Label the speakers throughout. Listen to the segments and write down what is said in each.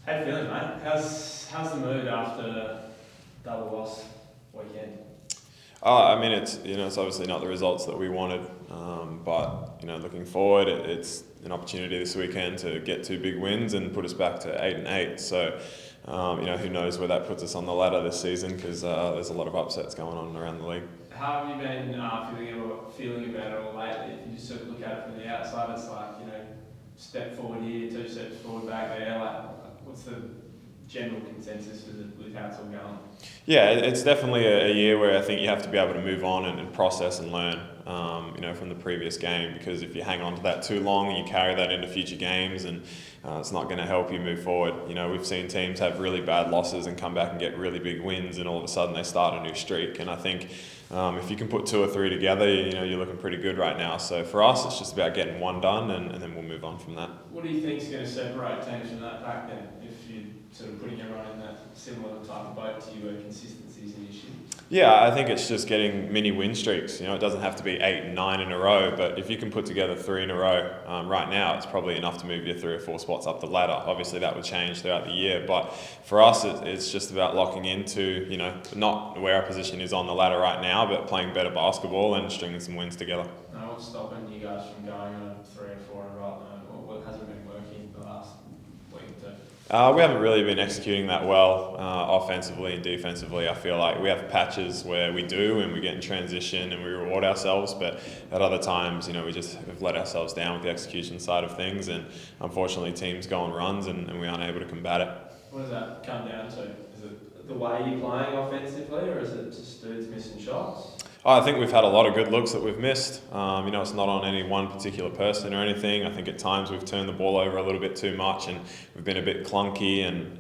Speaker 1: How you feeling, mate? How's the mood after double loss weekend?
Speaker 2: I mean, it's obviously not the results that we wanted, but looking forward, it's an opportunity this weekend to get two big wins and put us back to 8-8. So, who knows where that puts us on the ladder this season, because there's a lot of upsets going on around the league.
Speaker 1: How have you been feeling about it all lately? If you just sort of look at it from the outside, it's like, step forward here, two steps forward back there. Like, what's the general consensus with how it's all going?
Speaker 2: Yeah, it's definitely a year where I think you have to be able to move on and process and learn, from the previous game, because if you hang on to that too long, you carry that into future games, and it's not going to help you move forward. We've seen teams have really bad losses and come back and get really big wins, and all of a sudden they start a new streak. And I think if you can put two or three together, you're looking pretty good right now. So for us, it's just about getting one done, and then we'll move on from that.
Speaker 1: What do you think is going to separate teams from that pack then, if you're sort of putting everyone in that similar type of boat to you where consistency is an issue?
Speaker 2: Yeah, I think it's just getting mini win streaks. It doesn't have to be 8 and 9 in a row, but if you can put together 3 in a row, right now it's probably enough to move you 3 or 4 spots up the ladder. Obviously that would change throughout the year, but for us it's just about locking into, not where our position is on the ladder right now, but playing better basketball and stringing some wins together.
Speaker 1: What's stopping you guys from going on 3 or 4 in a row? What hasn't been working the last week or two?
Speaker 2: We haven't really been executing that well offensively and defensively. I feel like we have patches where we do and we get in transition and we reward ourselves, but at other times, we just have let ourselves down with the execution side of things, and unfortunately teams go on runs and we aren't able to combat it.
Speaker 1: What does that come down to? Is it the way you're playing offensively, or is it just dudes missing shots?
Speaker 2: I think we've had a lot of good looks that we've missed. It's not on any one particular person or anything. I think at times we've turned the ball over a little bit too much and we've been a bit clunky, and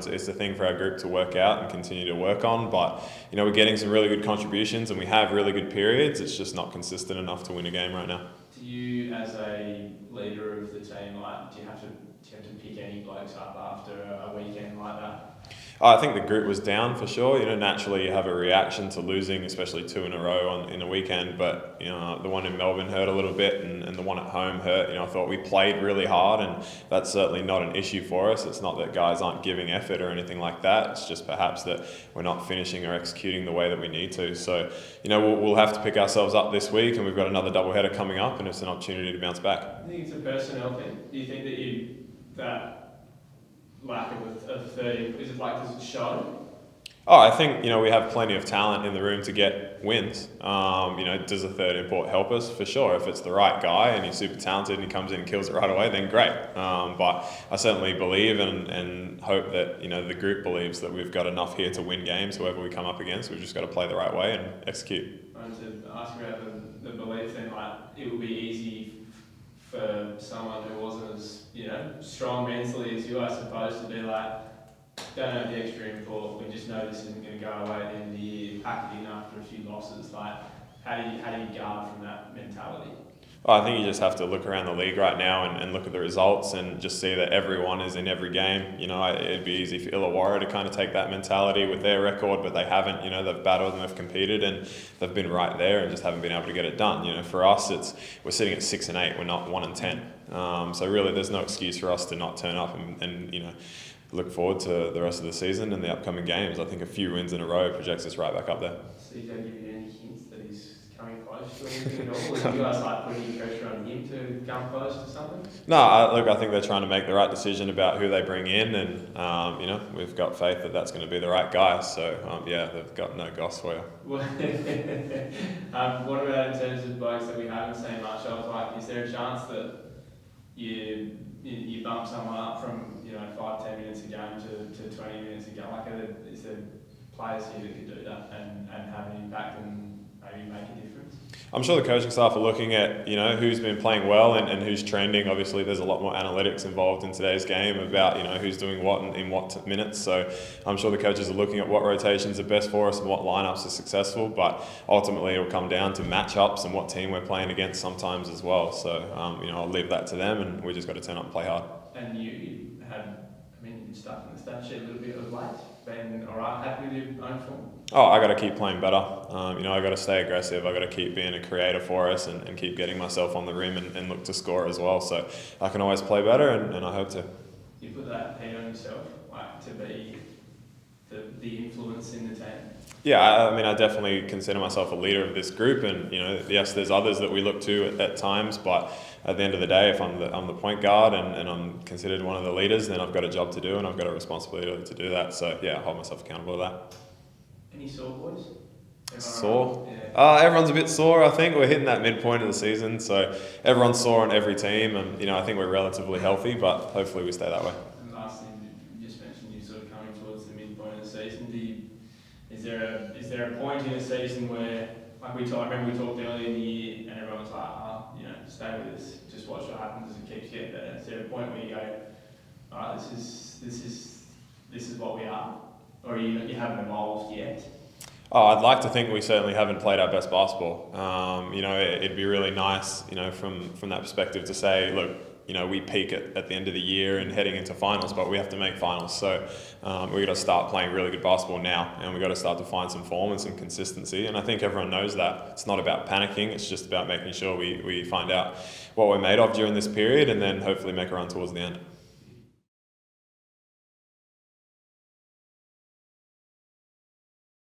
Speaker 2: it's a thing for our group to work out and continue to work on. But we're getting some really good contributions and we have really good periods. It's just not consistent enough to win a game right now.
Speaker 1: Do you, as a leader of the team, do you have to pick any blokes up after a weekend like that?
Speaker 2: I think the group was down for sure. Naturally you have a reaction to losing, especially 2 in a row in a weekend. But the one in Melbourne hurt a little bit, and the one at home hurt. I thought we played really hard, and that's certainly not an issue for us. It's not that guys aren't giving effort or anything like that. It's just perhaps that we're not finishing or executing the way that we need to. So we'll have to pick ourselves up this week, and we've got another doubleheader coming up, and it's an opportunity to bounce back.
Speaker 1: I think it's a personnel thing. Do you think that lack of 30, is it does it show?
Speaker 2: I think, we have plenty of talent in the room to get wins. Does a third import help us? For sure. If it's the right guy and he's super talented and he comes in and kills it right away, then great. But I certainly believe and hope that, the group believes that we've got enough here to win games, whoever we come up against. We've just got to play the right way and execute.
Speaker 1: I wanted to ask about the belief thing, it would be easy for someone who wasn't as, strong mentally as you, I suppose, to be don't have the extra import, we just know this isn't going to go away at the end of the year, pack it in after a few losses. How do you guard from that mentality?
Speaker 2: I think you just have to look around the league right now and look at the results and just see that everyone is in every game. It'd be easy for Illawarra to kind of take that mentality with their record, but they haven't. They've battled and they've competed and they've been right there and just haven't been able to get it done. For us, we're sitting at 6 and 8. We're not 1 and 10. So really, there's no excuse for us to not turn up and look forward to the rest of the season and the upcoming games. I think a few wins in a row projects us right back up there.
Speaker 1: So you don't give you any hints that he's coming close to anything at all? Or you guys putting pressure on him to come close to something?
Speaker 2: No, I think they're trying to make the right decision about who they bring in, and we've got faith that that's going to be the right guy. So they've got no goss for you.
Speaker 1: What about in terms of blokes that we haven't seen much of? Is there a chance that you bump someone up from 5-10 minutes a game to 20 minutes a game? Is there players here that could do that and have an impact and maybe make a difference?
Speaker 2: I'm sure the coaching staff are looking at who's been playing well and who's trending. Obviously, there's a lot more analytics involved in today's game about who's doing what in what minutes. So I'm sure the coaches are looking at what rotations are best for us and what lineups are successful. But ultimately, it'll come down to matchups and what team we're playing against sometimes as well. So I'll leave that to them, and we just got to turn up and play hard.
Speaker 1: And you had, you're stuck in the stat sheet a little bit of late. Been all right, happy with your own form?
Speaker 2: I got to keep playing better. I got to stay aggressive. I got to keep being a creator for us and keep getting myself on the rim and look to score as well. So I can always play better, and I hope to.
Speaker 1: You put that heat on yourself, like to be the influence in the team?
Speaker 2: Yeah, I mean, I definitely consider myself a leader of this group, and yes, there's others that we look to at times, but at the end of the day, if I'm the point guard and I'm considered one of the leaders, then I've got a job to do and I've got a responsibility to do that. So yeah, I hold myself accountable to that.
Speaker 1: Any sore boys?
Speaker 2: Sore?
Speaker 1: Yeah.
Speaker 2: Everyone's a bit sore. I think we're hitting that midpoint of the season, so everyone's sore on every team, and I think we're relatively healthy, but hopefully we stay that way.
Speaker 1: And last thing, you just mentioned you sort of coming towards the midpoint of the season. Is there a point in the season where, like I remember we talked earlier in the year, and everyone was like, stay with us, just watch what happens as it keeps getting better. Is there a point where you go, all right, this is what we are, or you haven't evolved yet?
Speaker 2: Oh, I'd like to think we certainly haven't played our best basketball. It'd be really nice, from that perspective to say, look, we peak at the end of the year and heading into finals, but we have to make finals. So we've got to start playing really good basketball now, and we've got to start to find some form and some consistency. And I think everyone knows that. It's not about panicking. It's just about making sure we find out what we're made of during this period, and then hopefully make a run towards the end.